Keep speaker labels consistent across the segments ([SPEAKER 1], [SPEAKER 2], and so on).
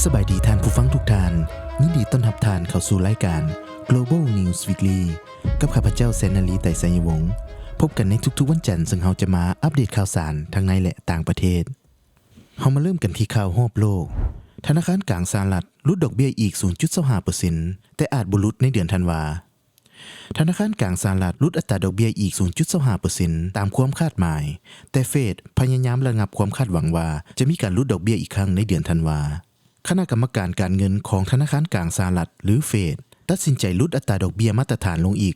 [SPEAKER 1] สบายดีท่านผู้ฟังทุกท่านยินดีต้อนรับท่านเข้าสู่รายการ Global News Weekly กับข้าพเจ้าแสนนลีไต่ไสยวงศ์พบกันในทุกๆวันจันทร์ซึ่งเราจะมาอัปเดตข่าวสารทั้งในและต่างประเทศเรามาเริ่มกันที่ข่าวรอบโลกธนาคารกลางสหรัฐลดดอกเบี้ยอีก 0.25% แต่อาจบ่ลดในเดือนธันวาธนาคารกลางสหรัฐลดอัตราดอกเบี้ยอีก 0.25% ตามความคาดหมายแต่เฟดพยายามระงับความคาดหวังว่าจะมีการลดดอกเบี้ยอีกครั้งในเดือนธันวาคณะกรรมการการเงินของธนาคารกลางสหรัฐหรือเฟดตัดสินใจลดอัตราดอกเบี้ยมาตรฐานลงอีก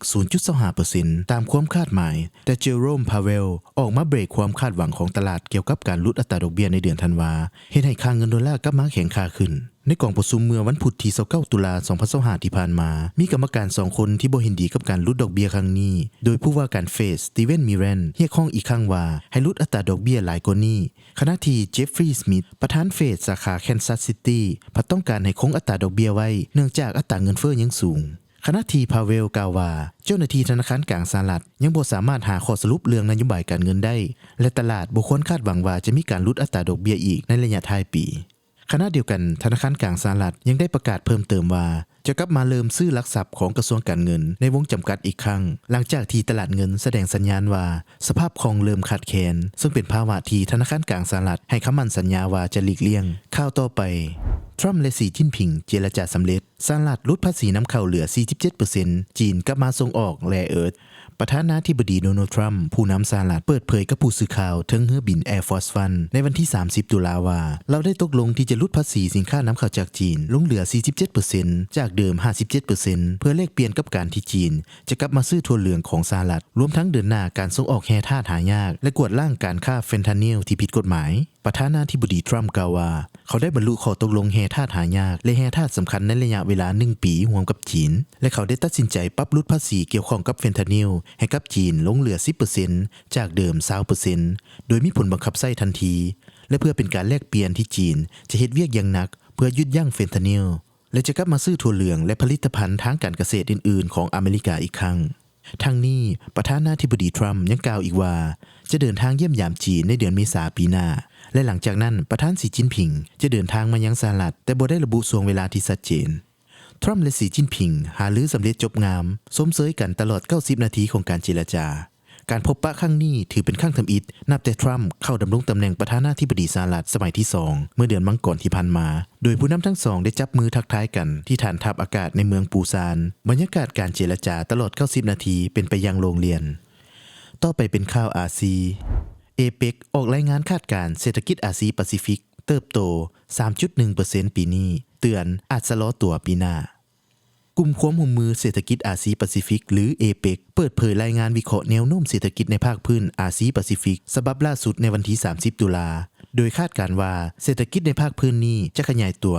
[SPEAKER 1] 0.25% ตามความคาดหมายแต่เจอโรม พาเวลออกมาเบรกความคาดหวังของตลาดเกี่ยวกับการลดอัตราดอกเบี้ยในเดือนธันวาเฮ็ดให้ค่าเงินดอลลาร์กลับมาแข็งค่าขึ้นในกองประชุมเมื่อวันพุธที่29ตุลาคม 2025 ที่ผ่านมามีกรรมการ2คนที่บ่เห็นดีกับการลดดอกเบี้ยครั้งนี้โดยผู้ว่าการเฟดสตีเวนมิเรนเรียกร้องอีกครั้งว่าให้ลดอัตราดอกเบี้ยหลายกว่านี้ขณะที่เจฟฟรีย์ สมิธประธานเฟดสาขาแคนซัสซิตี้พัดต้องการให้คงอัตราดอกเบี้ยไว้เนื่องจากอัตราเงินเฟ้อยังสูงขณะที่พาเวลกล่าวว่าเจ้าหน้าที่ธนาคารกลางสหรัฐยังบ่สามารถหาข้อสรุปเรื่องนโยบายการเงินได้และตลาดบ่ควรคาดหวังว่าจะมีการลดอัตราดอกเบี้ยอีกในระยะท้ายปีขณะเดียวกันธนาคารกลางสหรัฐยังได้ประกาศเพิ่มเติมว่าจะกลับมาเริ่มซื้อหลักทรัพย์ของกระทรวงการเงินในวงจำกัดอีกครั้งหลังจากที่ตลาดเงินแสดงสัญญาณว่าสภาพคล่องเริ่มขาดแคลนซึ่งเป็นภาวะที่ธนาคารกลางสหรัฐให้คำมั่นสัญญาว่าจะหลีกเลี่ยงข่าวต่อไปทรัมป์และสีจิ้นผิงเจรจาสำเร็จสหรัฐลดภาษีนำเข้าเหลือ 47% จีนกลับมาส่งออกแร่เอิร์ธประธานาธิบดีโดนัลด์ทรัมป์ผู้นำสหรัฐเปิดเผยกับผู้สื่อข่าวถึงเรือบิน Air Force One ในวันที่30ตุลาว่าเราได้ตกลงที่จะลดภาษีสินค้านำเข้าจากจีนลงเหลือ 47% จากเดิม 57% เพื่อแลกเปลี่ยนกับการที่จีนจะกลับมาซื้อถั่วเหลืองของสหรัฐรวมทั้งเดินหน้าการส่งออกแร่ธาตุหายากและกวดล้างการค้าเฟนทานิลที่ผิดกฎหมายประธานาธิบดีทรัมป์กล่าวว่าเขาได้บรรลุข้อตกลงแร่ธาตุหายากและแร่ธาตุสำคัญในระยะเวลา1ปีร่วมกับจีนและเขาได้ตัดสินใจปรับลดภาษีเกี่ยวข้องกับเฟนทานิลให้กับจีนลงเหลือ 10% จากเดิม 20% โดยมีผลบังคับใช้ทันทีและเพื่อเป็นการแลกเปลี่ยนที่จีนจะเฮ็ดเวียกอย่างหนักเพื่อหยุดยั้งเฟนทานิลและจะกลับมาซื้อถั่วเหลืองและผลิตภัณฑ์ทางการเกษตรอื่นๆของอเมริกาอีกครั้งทั้งนี้ประธานาธิบดีทรัมป์ยังกล่าวอีกว่าจะเดินทางเยี่ยมยามจีนในเดือนเมษายนปีหน้าและหลังจากนั้นประธานสีจิ้นผิงจะเดินทางมายังสหรัฐแต่บ่ได้ระบุช่วงเวลาที่ชัดเจนทรัมป์และสีจิ้นผิงหารือสำเร็จจบงามสมเสยกันตลอด90นาทีของการเจรจาการพบปะครั้งนี้ถือเป็นครั้งทำอิฐนับแต่ทรัมป์เข้าดำรงตำแหน่งประธานาธิบดีสหรัฐสมัยที่2เมื่อเดือนมังกรที่ผ่านมาโดยผู้นำทั้งสองได้จับมือทักทายกันที่ฐานทัพอากาศในเมืองปูซานบรรยากาศการเจรจาตลอด90นาทีเป็นไปอย่างโรงเรียนต่อไปเป็นข่าวอาซีเอเปกออกรายงานคาดการณ์เศรษฐกิจอาซีแปซิฟิกเติบโต 3.1% ปีนี้เตือนอาจชะลอตัวปีหน้ากลุ่มความร่วมมือเศรษฐกิจอาซีแปซิฟิกหรือเอเปกเปิดเผยรายงานวิเคราะห์แนวโน้มเศรษฐกิจในภาคพื้นอาซีแปซิฟิกฉบับล่าสุดในวันที่30ตุลาโดยคาดการณ์ว่าเศรษฐกิจในภาคพื้นนี้จะขยายตัว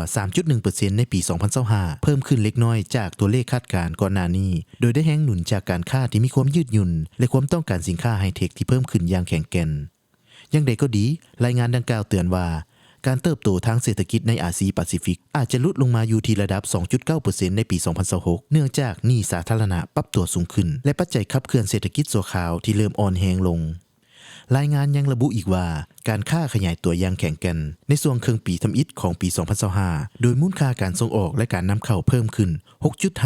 [SPEAKER 1] 3.1% ในปี 2025เพิ่มขึ้นเล็กน้อยจากตัวเลขคาดการณ์ก่อนหน้านี้โดยได้แรงหนุนจากการค้าที่มีความยืดหยุ่นและความต้องการสินค้าไฮเทคที่เพิ่มขึ้นอย่างแข็งแกร่งอย่างใดก็ดีรายงานดังกล่าวเตือนว่าการเติบโตทางเศรษฐกิจในอาซีแปซิฟิกอาจจะลดลงมาอยู่ที่ระดับ 2.9% ในปี 2026เนื่องจากหนี้สาธารณะปรับตัวสูงขึ้นและปัจจัยขับเคลื่อนเศรษฐกิจชั่วคราวที่เริ่มอ่อนแรงลงรายงานยังระบุอีกว่าการค้าขยายตัวอย่างแข็งแกร่งในช่วงครึ่งปีทำอิฐของปี 2025โดยมูลค่าการส่งออกและการนำเข้าเพิ่มขึ้น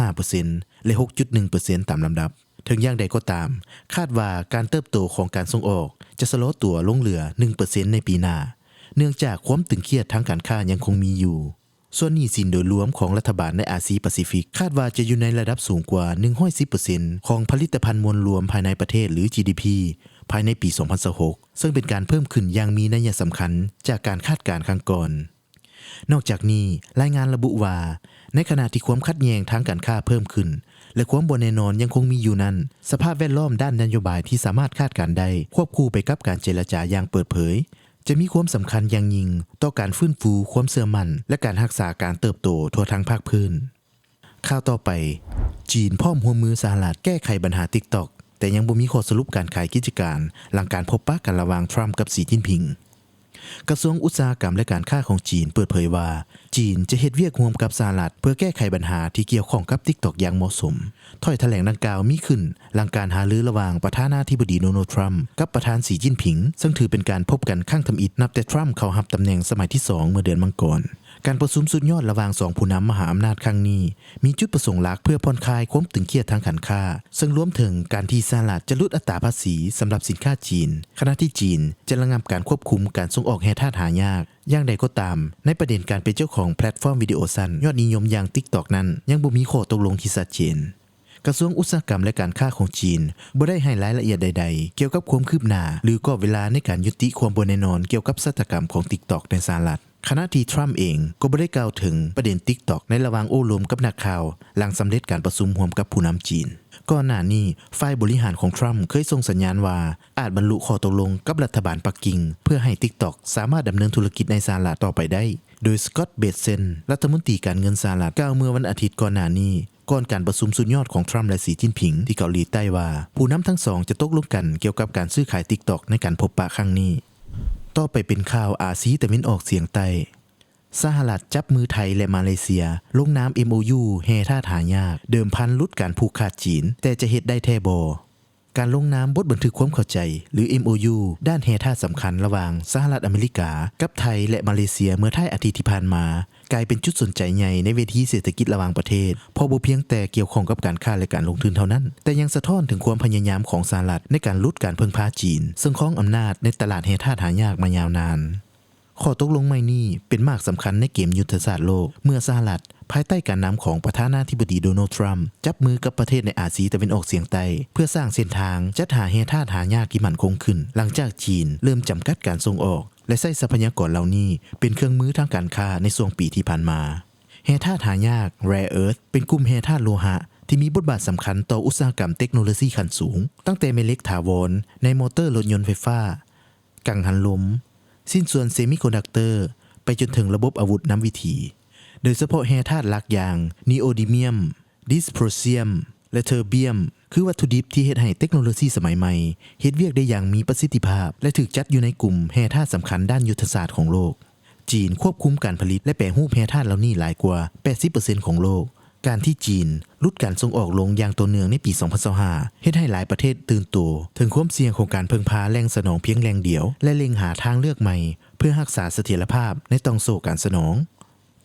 [SPEAKER 1] 6.5% และ 6.1% ตามลำดับถึงอย่างใดก็ตามคาดว่าการเติบโตของการส่งออกจะชะลอตัวลงเหลือ 1% ในปีหน้าเนื่องจากความตึงเครียดทางการค้ายังคงมีอยู่ส่วนหนี้สินโดยรวมของรัฐบาลในอาซีแปซิฟิกคาดว่าจะอยู่ในระดับสูงกว่า 110% ของผลิตภัณฑ์มวลรวมภายในประเทศหรือ GDP ภายในปี 2026ซึ่งเป็นการเพิ่มขึ้นอย่างมีนัยสำคัญจากการคาดการณ์ครั้งก่อนนอกจากนี้รายงานระบุว่าในขณะที่ความขัดแย้งทางการค้าเพิ่มขึ้นและความบ่แน่นอนยังคงมีอยู่นั้นสภาพแวดล้อมด้านนโยบายที่สามารถคาดการณ์ได้ควบคู่ไปกับการเจรจาอย่างเปิดเผยจะมีความสำคัญอย่างยิ่งต่อการฟื้นฟูความเชื่อมั่นและการรักษาการเติบโตทั่วทั้งภาคพื้นข่าวต่อไปจีนพร้อมร่วมมือสหรัฐแก้ไขปัญหา TikTok แต่ยังบ่มีข้อสรุปการขายกิจการหลังการพบปะกันระหว่างทรัมป์กับสีจิ้นผิงกระทรวงอุตสาหกรรมและการค้าของจีนเปิดเผยว่าจีนจะเฮ็ดเวียกร่วมกับสหรัฐเพื่อแก้ไขปัญหาที่เกี่ยวข้องกับ TikTok อย่างเหมาะสมถ้อยแถลงดังกล่าวมีขึ้นหลังการหารือระหว่างประธานาธิบดีโดนัลด์ทรัมป์กับประธานสีจิ้นผิงซึ่งถือเป็นการพบกันครั้งทำอิฐนับแต่ทรัมป์เข้ารับตำแหน่งสมัยที่2เมื่อเดือนมังกร การประชุมสุดยอดระหว่าง2ผู้นำมหาอำนาจครั้งนี้มีจุดประสงค์หลักเพื่อผ่อนคลายความตึงเครียดทางการค้าซึ่งรวมถึงการที่สหรัฐจะลดอัตราภาษีสำหรับสินค้าจีนขณะที่จีนจะระงับการควบคุมการส่งออกแร่ธาตุหายากอย่างใดก็ตามในประเด็นการเป็นเจ้าของแพลตฟอร์มวิดีโอสั้นยอดนิยมอย่าง TikTok นั้นยังบ่มีข้อตกลงที่ชัดเจนกระทรวงอุตสาหกรรมและการค้าของจีนบ่ได้ให้รายละเอียดใดๆเกี่ยวกับความคืบหน้าหรือกรอบเวลาในการยุติความบ่แน่นอนเกี่ยวกับชะตากรรมของ TikTok ในสหรัฐขณะที่ทรัมป์เองก็บ่ได้กล่าวถึงประเด็น TikTok ในระหว่างโอ้ลมกับนักข่าวหลังสำเร็จการประชุมร่วมกับผู้นำจีนก่อนหน้านี้ฝ่ายบริหารของทรัมป์เคยส่งสัญญาณว่าอาจบรรลุข้อตกลงกับรัฐบาลปักกิ่งเพื่อให้ TikTok สามารถดำเนินธุรกิจในสหรัฐต่อไปได้โดยสกอตต์ เบเซนรัฐมนตรีการเงินสหรัฐกล่าวเมื่อวันอาทิตย์ก่อนหน้านี้ก่อนการประชุมสุดยอดของทรัมป์และสีจิ้นผิงที่เกาหลีใต้ว่าผู้นำทั้งสองจะตกลงกันเกี่ยวกับการซื้อขาย TikTok ในการพบปะครั้งนี้ต่อไปเป็นข่าวอาซีตะวันออกเฉียงใต้สหรัฐจับมือไทยและมาเลเซียลงนาม MOU แร่ธาตุหายากเดิมพันลดการผูกขาดจีนแต่จะเฮ็ดได้แท้บ่การลงนามบทบันทึกความเข้าใจหรือ MOU ด้านแร่ธาตุสำคัญระหว่างสหรัฐอเมริกากับไทยและมาเลเซียเมื่อท้ายอาทิตย์ที่ผ่านมากลายเป็นจุดสนใจใหญ่ในเวทีเศรษฐกิจระหว่างประเทศเพราะบ่เพียงแต่เกี่ยวข้องกับการค้าและการลงทุนเท่านั้นแต่ยังสะท้อนถึงความพยายามของสหรัฐในการลดการพึ่งพาจีนซึ่งครองอำนาจในตลาดแร่ธาตุหายากมายาวนานข้อตกลงใหม่นี้เป็นมากสำคัญในเกมยุทธศาสตร์โลกเมื่อสหรัฐภายใต้การนำของประธานาธิบดีโดนัลด์ทรัมป์จับมือกับประเทศในอาซีตะวันออกเฉียงใต้เพื่อสร้างเส้นทางจัดหาแร่ธาตุหายากที่มั่นคงขึ้นหลังจากจีนเริ่มจำกัดการส่งออกและใช้ทรัพยากรเหล่านี้เป็นเครื่องมือทางการค้าในช่วงปีที่ผ่านมาแร่ธาตุหายาก Rare Earth เป็นกลุ่มแร่ธาตุโลหะที่มีบทบาทสำคัญต่ออุตสาหกรรมเทคโนโลยีขั้นสูงตั้งแต่แม่เหล็กถาวรในมอเตอร์รถยนต์ไฟฟ้ากังหันลมสิ้นส่วนเซมิคอนดักเตอร์ไปจนถึงระบบอาวุธนำวิถีโดยเฉพาะแร่ธาตุหลักอย่างนีโอดิเมียมดิสโพรเซียมและเทอร์เบียมคือวัตถุดิบที่เฮ็ดให้เทคโนโลยีสมัยใหม่เฮ็ดเวียกได้อย่างมีประสิทธิภาพและถูกจัดอยู่ในกลุ่มแร่ธาตุสำคัญด้านยุทธศาสตร์ของโลกจีนควบคุมการผลิตและแปรรูปแร่ธาตุเหล่านี้หลายกว่า 80% ของโลกการที่จีนลดการส่งออกลงอย่างต่อเนื่องในปี 2025 เฮ็ดให้หลายประเทศตื่นตัวถึงความเสี่ยงของการพึ่งพาแหล่งสนองเพียงแหล่งเดียวและเล็งหาทางเลือกใหม่เพื่อรักษาเสถียรภาพในต้องโซ่การสนอง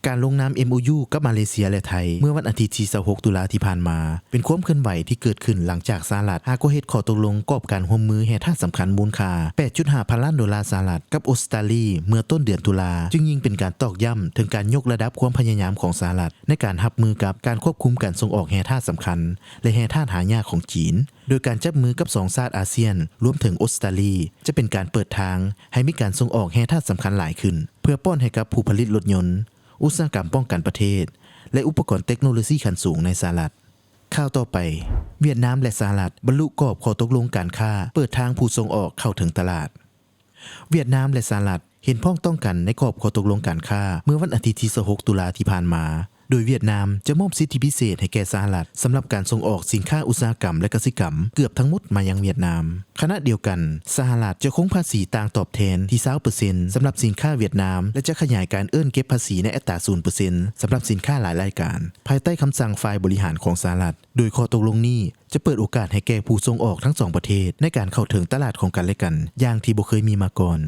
[SPEAKER 1] การลงนาม MOU กับมาเลเซียและไทยเมื่อวันอาทิตย์ที่26ตุลาที่ผ่านมาเป็นความเคลื่อนไหวที่เกิดขึ้นหลังจากสหรัฐหาก็เฮ็ดข้อตกลงกอบการร่วมมือแร่ธาตุสำคัญมูลค่า 8.5 พันล้านดอลลาร์สหรัฐกับออสเตรเลียเมื่อต้นเดือนตุลาจึงยิ่งเป็นการตอกย้ำถึงการยกระดับความพยายามของสหรัฐในการรับมือกับการควบคุมการส่งออกแร่ธาตุสำคัญและแร่ธาตุหายากของจีนโดยการจับมือกับ2ชาติอาเซียนรวมถึงออสเตรเลียจะเป็นการเปิดทางให้มีการส่งออกแร่ธาตุสำคัญหลายขึ้นเพื่อป้อนให้กับผู้ผลิตรถยนต์อุตสาหกรรมป้องกันประเทศและอุปกรณ์เทคโนโลยีขั้นสูงในสหรัฐข่าวต่อไปเวียดนามและสหรัฐบรรลุกรอบข้อตกลงการค้าเปิดทางผู้ส่งออกเข้าถึงตลาดเวียดนามและสหรัฐเห็นพ้องต้องกันในกรอบข้อตกลงการค้าเมื่อวันอาทิตย์ที่26ตุลาที่ผ่านมาโดยเวียดนามจะมอบสิทธิพิเศษให้แก่สหรัฐสำหรับการส่งออกสินค้าอุตสาหกรรมและกสิกรรมเกือบทั้งหมดมายังเวียดนามขณะเดียวกันสหรัฐจะคงภาษีต่างตอบแทนที่ 20% สำหรับสินค้าเวียดนามและจะขยายการเก็บภาษีในอัตรา 0% สำหรับสินค้าหลายรายการภายใต้คำสั่งฝ่ายบริหารของสหรัฐโดยข้อตกลงนี้จะเปิดโอกาสให้แก่ผู้ส่งออกทั้ง2ประเทศในการเข้าถึงตลาดของกันและกันอย่างที่บ่เคยมีมาก่อน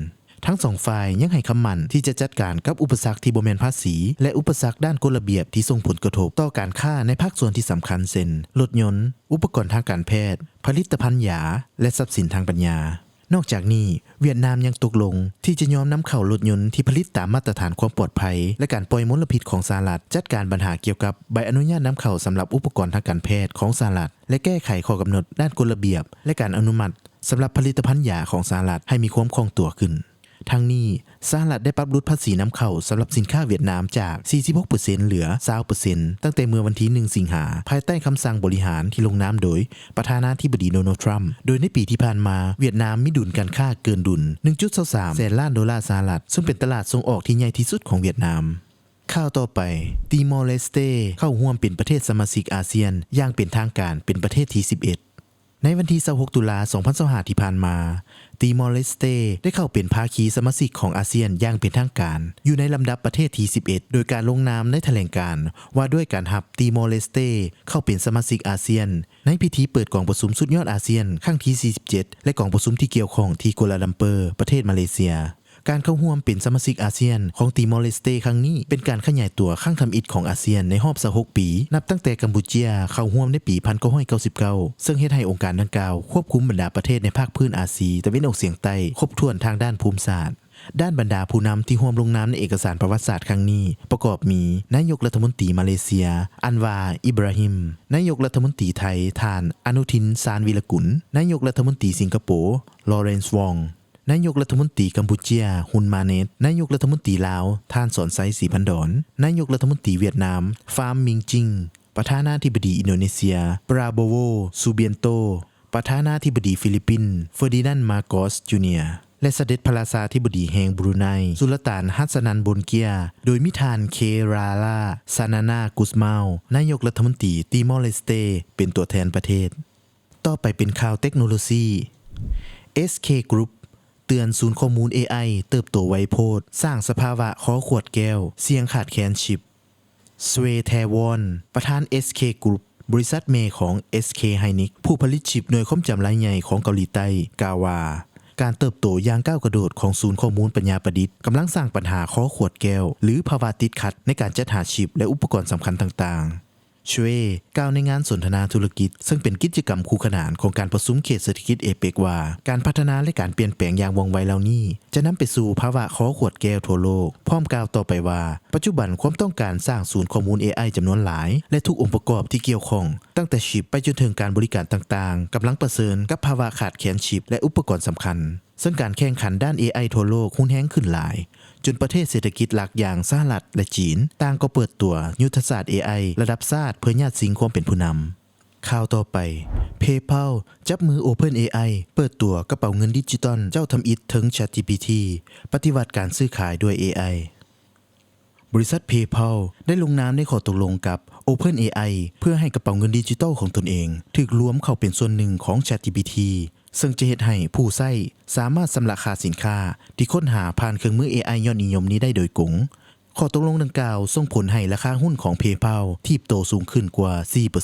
[SPEAKER 1] ทั้งสองฝ่ายยังให้คำมั่นที่จะจัดการกับอุปสรรคที่บ่แม่นภาษีและอุปสรรคด้านกฎระเบียบที่ส่งผลกระทบต่อการค้าในภาคส่วนที่สำคัญเช่นรถยนต์อุปกรณ์ทางการแพทย์ผลิตภัณฑ์ยาและทรัพย์สินทางปัญญานอกจากนี้เวียดนามยังตกลงที่จะยอมนำเข้ารถยนต์ที่ผลิตตามมาตรฐานความปลอดภัยและการปล่อยมลพิษของสหรัฐจัดการปัญหาเกี่ยวกับใบอนุญาตนำเข้าสำหรับอุปกรณ์ทางการแพทย์ของสหรัฐและแก้ไขข้อกำหนดด้านกฎระเบียบและการอนุมัติสำหรับผลิตภัณฑ์ยาของสหรัฐให้มีความคล่องตัวขึ้นทั้งนี้สหรัฐได้ปรับลดภาษีนำเข้าสำหรับสินค้าเวียดนามจาก 46% เหลือ 20% ตั้งแต่เมื่อวันที่ 1 สิงหาภายใต้คำสั่งบริหารที่ลงนามโดยประธานาธิบดีโดนัลด์ทรัมป์โดยในปีที่ผ่านมาเวียดนามมีดุลการค้าเกินดุล 1.23 แสนล้านดอลลาร์สหรัฐซึ่งเป็นตลาดส่งออกที่ใหญ่ที่สุดของเวียดนามข่าวต่อไปติมอร์เลสเตเข้าร่วมเป็นประเทศสมาชิกอาเซียนอย่างเป็นทางการเป็นประเทศที่ 11ในวันที่26ตุลา2025ที่ผ่านมาติมอร์เลสเตได้เข้าเป็นภาคีสมาชิกของอาเซียนอย่างเป็นทางการอยู่ในลำดับประเทศที่ 11โดยการลงนามในแถลงการณ์ว่าด้วยการรับติมอร์เลสเตเข้าเป็นสมาชิกอาเซียนในพิธีเปิดกองประชุมสุดยอดอาเซียนครั้งที่ 47และกองประชุมที่เกี่ยวข้องที่กัวลาลัมเปอร์ประเทศมาเลเซีย การเข้าร่วมเป็นสมาชิกอาเซียนของติมอร์เลสเตครั้งนี้เป็นการขยายตัวครั้งทำอิฐของอาเซียนในรอบ26ปีนับตั้งแต่กัมพูชาเข้าร่วมในปี1999ซึ่งเฮ็ดให้องค์การดังกล่าวควบคุมบรรดาประเทศในภาคพื้นอาซีตะวันออกเฉียงใต้ครบถ้วนทางด้านภูมิศาสตร์ด้านบรรดาผู้นำที่ร่วมลงนามในเอกสารประวัติศาสตร์ครั้งนี้ประกอบมีนายกรัฐมนตรีมาเลเซียอันวาอิบราฮิมนายกรัฐมนตรีไทยท่านอนุทินชาญวีรกุลนายกรัฐมนตรีสิงคโปร์ลอเรนซ์วองนายกรัฐมนตรีกัมพูชาฮุนมาเนตนายกรัฐมนตรีลาวท่านสอนไซศรีพันดอนนายกรัฐมนตรีเวียดนามฟามมิงจิงประธานาธิบดีอินโดนีเซียปราโบโวซูเบียนโตประธานาธิบดีฟิลิปปินส์เฟอร์ดินานด์มาโกสจูเนียร์และเสด็จพระราชาธิบดีแห่งบรูไนสุลต่านฮัสซันบนเกียโดยมิทานเคราลาซานานากุสมาวนายกรัฐมนตรีติมอร์เลสเตเป็นตัวแทนประเทศต่อไปเป็นข่าวเทคโนโลยี SK Group เตือนศูนย์ข้อมูล AI เติบโตไวโพดสร้างสภาวะขอขวดแก้วเสี่ยงขาดแคลนชิปสเวแทวอนประธาน SK Group บริษัทเมของ SK Hynix ผู้ผลิตชิปหน่วยความจำรายใหญ่ของเกาหลีใต้กล่าวว่าการเติบโตอย่างก้าวกระโดดของศูนย์ข้อมูลปัญญาประดิษฐ์กำลังสร้างปัญหาข้อขวดแก้วหรือภาวะติดขัดในการจัดหาชิปและอุปกรณ์สำคัญต่างๆชเวกล่าวในงานสนทนาธุรกิจซึ่งเป็นกิจกรรมคู่ขนานของการประชุมเขตเศรษฐกิจเอเปกว่าการพัฒนาและการเปลี่ยนแปลงอย่างว่องไวเหล่านี้จะนำไปสู่ภาวะข้อขวดแก้วทั่วโลกพร้อมกล่าวต่อไปว่าปัจจุบันความต้องการสร้างศูนย์ข้อมูล AI จำนวนหลายและทุกองค์ประกอบที่เกี่ยวข้องตั้งแต่ชิปไปจนถึงการบริการต่างๆกำลังประเสริญกับภาวะขาดแคลนชิปและอุปกรณ์สำคัญซึ่งการแข่งขันด้าน AI ทั่วโลกหุ้นแห้งขึ้นหลายจนประเทศเศรษฐกิจหลักอย่างสหรัฐและจีนต่างก็เปิดตัวยุทธศาสตร์ AI ระดับชาติเพื่อญาติสิงความเป็นผู้นำข่าวต่อไป PayPal จับมือ OpenAI เปิดตัวกระเป๋าเงินดิจิตอลเจ้าทำอิฐถึง ChatGPT ปฏิวัติการซื้อขายด้วย AI บริษัท PayPal ได้ลงนามในข้อตกลงกับ OpenAI เพื่อให้กระเป๋าเงินดิจิตอลของตนเองถูกรวมเข้าเป็นส่วนหนึ่งของ ChatGPTซึ่งจะเฮ็ดให้ผู้ใช้สามารถชำระค่าสินค้าที่ค้นหาผ่านเครื่องมือ AI ยอดนิยมนี้ได้โดยกงข้อตกลงดังกล่าวส่งผลให้ราคาหุ้นของ PayPal ที่โตสูงขึ้นกว่า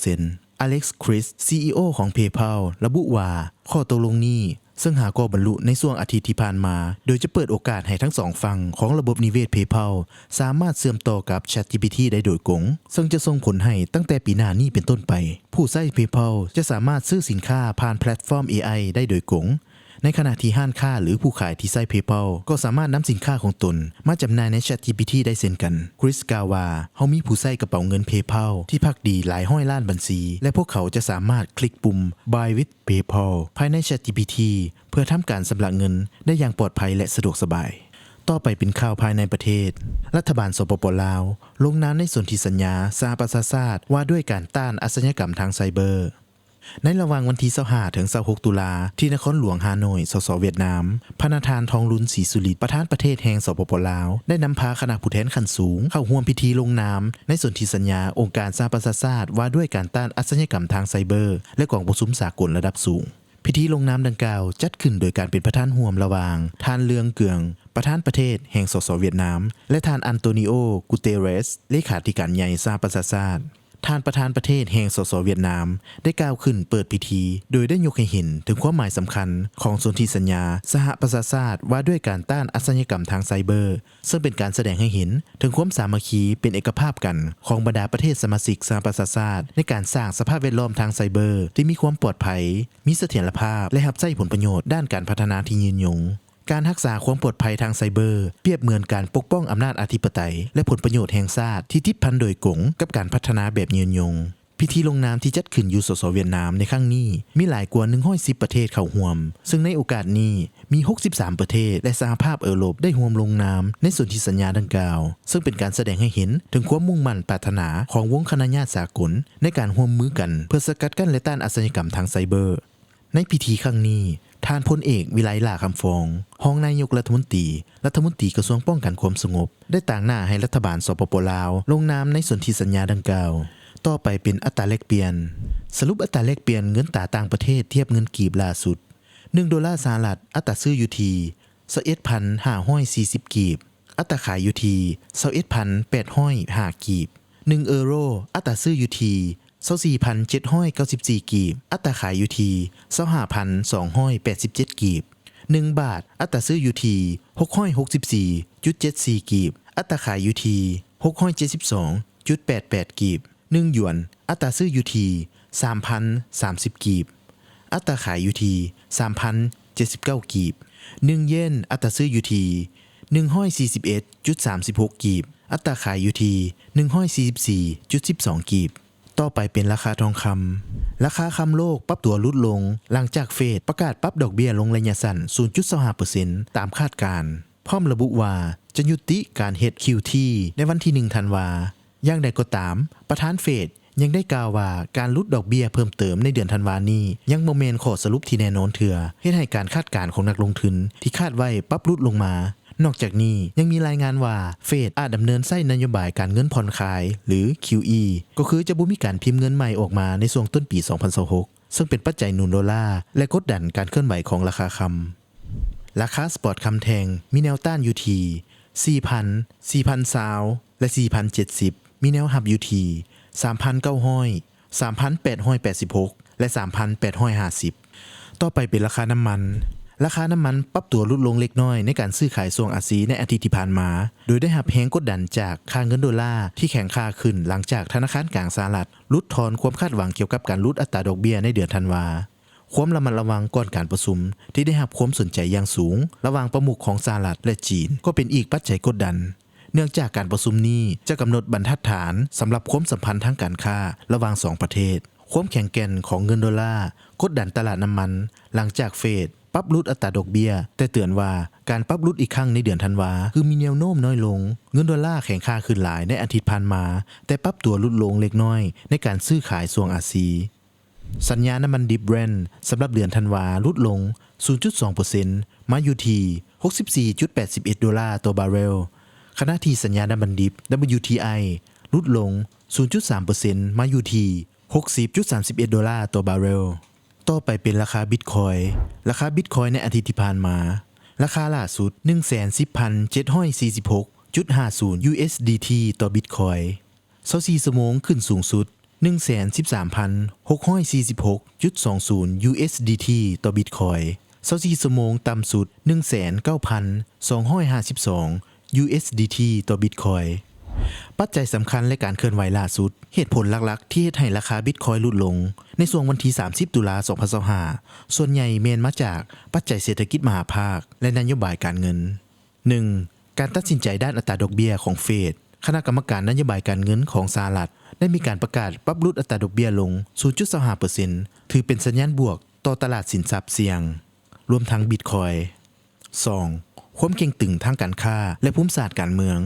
[SPEAKER 1] 4% อเล็กซ์ คริส CEO ของ PayPal ระบุว่าข้อตกลงนี้ซึ่งหาข้อบรรลุในช่วงอาทิตย์ที่ผ่านมาโดยจะเปิดโอกาสให้ทั้งสองฝั่งของระบบนิเวศ PayPal สามารถเชื่อมต่อกับ ChatGPT ได้โดยกงซึ่งจะส่งผลให้ตั้งแต่ปีหน้านี้เป็นต้นไปผู้ใช้ PayPal จะสามารถซื้อสินค้าผ่านแพลตฟอร์ม AI ได้โดยกงในขณะที่ห้างค้าหรือผู้ขายที่ใช้ PayPal ก็สามารถนำสินค้าของตนมาจำหน่ายใน ChatGPT ได้เช่นกันคริสกล่าวว่าเฮามีผู้ใช้กระเป๋าเงิน PayPal ที่พักดีหลายร้อยล้านบัญชีและพวกเขาจะสามารถคลิกปุ่ม Buy with PayPal ภายใน ChatGPT เพื่อทำการชำระเงินได้อย่างปลอดภัยและสะดวกสบายต่อไปเป็นข่าวภายในประเทศรัฐบาลสปป.ลาวลงนามในสนธิสัญญาสหประชาชาติว่าด้วยการต้านอาชญากรรมทางไซเบอร์ในระหว่างวันที่25ถึง26ตุลาที่นครหลวงฮานอยสสเวียดนามพระนาธานทองลุนศรีสุริตประธานประเทศแห่งสปป.ลาวได้นำพาคณะผู้แทนขั้นสูงเข้าร่วมพิธีลงนามในสนธิสัญญาองค์การสหประชาชาติว่าด้วยการต้านอาชญากรรมทางไซเบอร์และกองประชุมสากลระดับสูงพิธีลงนามดังกล่าวจัดขึ้นโดยการเป็นประธานร่วมระหว่างท่านเลืองเกืองประธานประเทศแห่งสสเวียดนามและท่านอันโตนิโอกูเตเรสเลขาธิการใหญ่สหประชาชาติท่านประธานประเทศแห่งสสเวียดนามได้กล่าวขึ้นเปิดพิธีโดยได้ยกให้เห็นถึงความหมายสำคัญของสนธิสัญญาสหประชาชาติว่าด้วยการต้านอาชญากรรมทางไซเบอร์ซึ่งเป็นการแสดงให้เห็นถึงความสามัคคีเป็นเอกภาพกันของบรรดาประเทศสมาชิกสหประชาชาติในการสร้างสภาพแวดล้อมทางไซเบอร์ที่มีความปลอดภัยมีเสถียรภาพและรับใช้ผลประโยชน์ด้านการพัฒนาที่ยืนยงการรักษาความปลอดภัยทางไซเบอร์เปรียบเหมือนการปกป้องอำนาจอธิปไตยและผลประโยชน์แห่งชาติที่ติดพันโดยกงกับการพัฒนาแบบยืนยงพิธีลงนามที่จัดขึ้นอยู่สสเวียดนามในครั้งนี้มีหลายกว่า110ประเทศเข้าร่วมซึ่งในโอกาสนี้มี63ประเทศและสหภาพยุโรปได้ร่วมลงนามในสนธิสัญญาดังกล่าวซึ่งเป็นการแสดงให้เห็นถึงความมุ่งมั่นปรารถนาของวงคณะญาติสากลในการร่วมมือกันเพื่อสกัดกั้นและต้านอาชญากรรมทางไซเบอร์ในพิธีครั้งนี้ท่านพลเอกวิไลลาคำฟองรองนายกรัฐมนตรีกระทรวงป้องกันความสงบได้ต่างหน้าให้รัฐบาลสปป.ลาวลงนามในสนธิสัญญาดังกล่าวต่อไปเป็นอัตราแลกเปลี่ยนสรุปอัตราแลกเปลี่ยนเงินตราต่างประเทศเทียบเงินกีบล่าสุด1ดอลลาร์สหรัฐอัตราซื้ออยู่ที่ 21,540 กีบอัตราขายอยู่ที่ 21,805 กีบ1ยูโรอัตราซื้ออยู่ที่ 24,794 กีบอัตราขายอยู่ที่ 25,287 กีบ 1 บาทอัตราซื้ออยู่ที่664.74 กีบอัตราขายอยู่ที่672.88 กีบ1หยวนอัตราซื้ออยู่ที่ 3,030 กีบอัตราขายอยู่ที่ 3,079 กีบ1เยนอัตราซื้ออยู่ที่141.36 กีบอัตราขายอยู่ที่144.12 กีบต่อไปเป็นราคาทองคำราคาคำโลกปรับตัวลดลงหลังจากเฟดประกาศปรับดอกเบี้ยลงระยะสั้น 0.25% ตามคาดการณ์พร้อมระบุว่าจะยุติการเฮ็ด QT ในวันที่1ธันวาอย่างใดก็ตามประธานเฟดยังได้กล่าวว่าการลดดอกเบี้ยเพิ่มเติมในเดือนธันวานี้ยังบ่แม่นข้อสรุปที่แน่นอนเถื่อเฮ็ดให้การคาดการณ์ของนักลงทุนที่คาดไว้ปรับลดลงมานอกจากนี้ยังมีรายงานว่าเฟดอาจดำเนินใช้นโยบายการเงินผ่อนคลายหรือ QE ก็คือจะบ่มีการพิมพ์เงินใหม่ออกมาในช่วงต้นปี 2026 ซึ่งเป็นปัจจัยหนุนดอลลาร์และกดดันการเคลื่อนไหวของราคาคำราคาสปอตคำแทงมีแนวต้านอยู่ที่ 4,000 4,020 และ 4,070 มีแนวหับอยู่ที่ 3,900 3,886 และ 3,850 ต่อไปเป็นราคาน้ำมันปรับตัวลดลงเล็กน้อยในการซื้อขายส่วงอาซีในอาทิตย์ที่ผ่านมาโดยได้รับแรงกดดันจากค่าเงินดอลลาร์ที่แข็งค่าขึ้นหลังจากธนาคารกลางสหรัฐลดทอนความคาดหวังเกี่ยวกับการลดอัตราดอกเบี้ยในเดือนธันวาความระมัดระวังก่อนการประชุมที่ได้รับความสนใจอย่างสูงระหว่างประมุขของสหรัฐและจีนก็เป็นอีกปัจจัยกดดันเนื่องจากการประชุมนี้จะกำหนดบรรทัดฐานสำหรับความสัมพันธ์ทางการค้าระหว่าง2ประเทศความแข็งแกร่งของเงินดอลลาร์กดดันตลาดน้ำมันหลังจากเฟดปรับลดอัตราดอกเบี้ยแต่เตือนว่าการปรับลดอีกครั้งในเดือนธันวาคือมีแนวโน้มน้อยลงเงินดอลลาร์แข็งค่าขึ้นหลายในอาทิตย์ผ่านมาแต่ปรับตัวลดลงเล็กน้อยในการซื้อขายส่วงอาซีสัญญาน้ำมันดิบแบรนท์สำหรับเดือนธันวาลดลง 0.2% มาอยู่ที่ 64.81 ดอลลาร์ต่อบาร์เรลขณะที่สัญญาน้ำมันดิบ WTI ลดลง 0.3% มาอยู่ที่ 60.31 ดอลลาร์ต่อบาร์เรลต่อไปเป็นราคาบิตคอยในอาทิตย์ที่ผ่านมาราคาล่าสุด 110,746.50 USDT ต่อบิตคอย24ชั่วโมงขึ้นสูงสุด 113,646.20 USDT ต่อบิตคอย24ชั่วโมงต่ำสุด 19,252 USDT ต่อบิตคอยปัจจัยสำคัญและการเคลื่อนไหวล่าสุดเหตุผลหลักๆที่เฮ็ดให้ราคาบิตคอยลดลงในช่วงวันที่30ตุลาคม2025ส่วนใหญ่แม่นมาจากปัจจัยเศรษฐกิจมหาภาคและนโยบายการเงิน 1. การตัดสินใจด้านอัตราดอกเบี้ยของเฟดคณะกรรมการนโยบายการเงินของสหรัฐได้มีการประกาศปรับลดอัตราดอกเบี้ยลง 0.25% ถือเป็นสัญญาณบวกต่อตลาดสินทรัพย์เสี่ยงรวมทั้งบิตคอย 2. ความเข่งตึงทางการค้าและภูมิศาสตร์การเมือง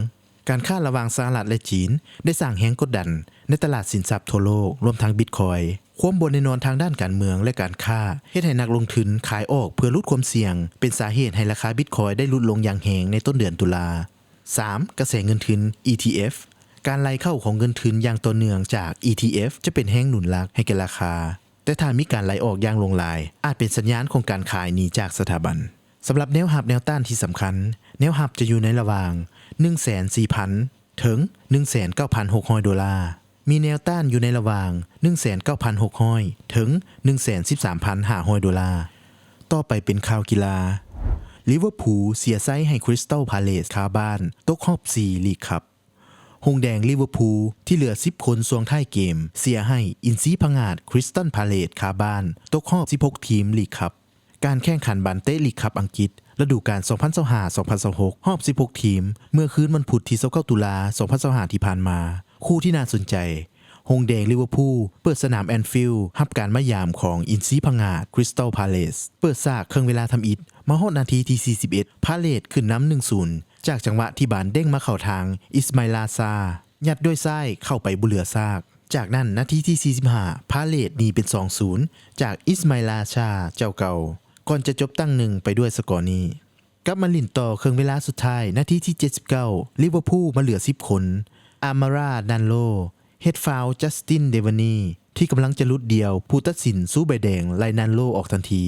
[SPEAKER 1] การค้าระหว่างสหรัฐและจีนได้สร้างแรงกดดันในตลาดสินทรัพย์ทั่วโลกรวมทั้งบิตคอยความบ่แน่นอนทางด้านการเมืองและการค้าเฮ็ดให้นักลงทุนขายออกเพื่อลดความเสี่ยงเป็นสาเหตุให้ราคาบิตคอยได้ลดลงอย่างแรงในต้นเดือนตุลา 3. กระแสเงินทุน ETF การไหลเข้าของเงินทุนอย่างต่อเนื่องจาก ETF จะเป็นแรงหนุนหลักให้แก่ราคาแต่ถ้ามีการไหลออกอย่างลงหลายอาจเป็นสัญญาณของการขายหนีจากสถาบันสำหรับแนวรับแนวต้านที่สำคัญแนวรับจะอยู่ในระหว่าง 140,000 ถึง 19,600 ดอลลาร์มีแนวต้านอยู่ในระหว่าง 19,600 ถึง 113,500 ดอลลาร์ต่อไปเป็นข่าวกีฬาลิเวอร์พูลเสียไซส์ให้คริสตัลพาเลซคาบ้านตกรอบ 4 ลีกครับหงแดงลิเวอร์พูลที่เหลือ10คนช่วงท้ายเกมเสียให้อินซีพงาดคริสตัลพาเลซคาบ้านตกรอบ16ทีมลีกครับการแข่งขันบันเต้ลีกคัพอังกฤษฤดูกาล 2025-2026 รอบ 16 ทีมเมื่อคืนวันพุธที่29ตุลาคม 2025 ที่ผ่านมาคู่ที่น่าสนใจหงแดงลิเวอร์พูลเปิดสนามแอนฟิลด์รับการมายามของอินซีพังงาดคริสตัลพาเลซเปิดฉากครึ่งเวลาทำอิฐมาฮอดนาทีที่ 41 พาเลซขึ้นนำ 1-0 จากจังหวะที่บานเด้งมาเข้าทางอิสมาอิล ลาซายัดด้วยซ้ายเข้าไปบุเหลือซากจากนั้นนาทีที่ 45 พาเลซหนีเป็น 2-0 จากอิสมาอิล ลาซาเจ้าเก่าก่อนจะจบตั้งหนึ่งไปด้วยสกอร์นี้กลับมาลิ้นต่อครึ่งเวลาสุดท้ายนาทีที่ 79 ลิเวอร์พูลมาเหลือ10คนอามาราดันโลเฮดฟาวล์จัสตินเดวานีที่กำลังจะลุดเดียวผู้ตัดสินสู้ใบแดงไล่นันโลออกทันที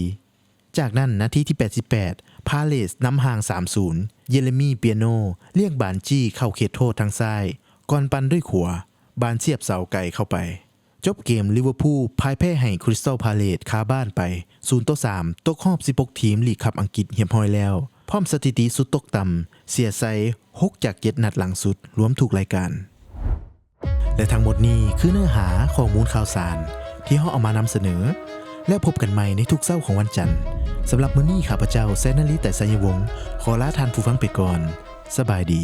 [SPEAKER 1] จากนั้นนาทีที่ 88 พาเลซนำห่าง 3-0 เยเรมีเปียโนเรียกบานจี้เข้าเขตโทษทางซ้ายก่อนปันด้วยขวาบานเสียบเสาไกลเข้าไป จบเกมลิเวอร์พูลพ่ายแพ้ให้คริสตัลพาเลซคาบ้านไป0-3ตกรอบ16ทีมลีกคัพอังกฤษเรียบร้อยแล้วพร้อมสถิติสุดตกต่ำเสียไซ6จาก7นัดหลังสุดรวมทุกรายการและทั้งหมดนี้คือเนื้อหาข้อมูลข่าวสารที่เราเอามานำเสนอและพบกันใหม่ในทุกเช้าของวันจันทร์สำหรับมื้อนี้ข้าพเจ้าแซนนาลีแต่ไซยวงศ์ขอลาท่านผู้ฟังไปก่อนสบายดี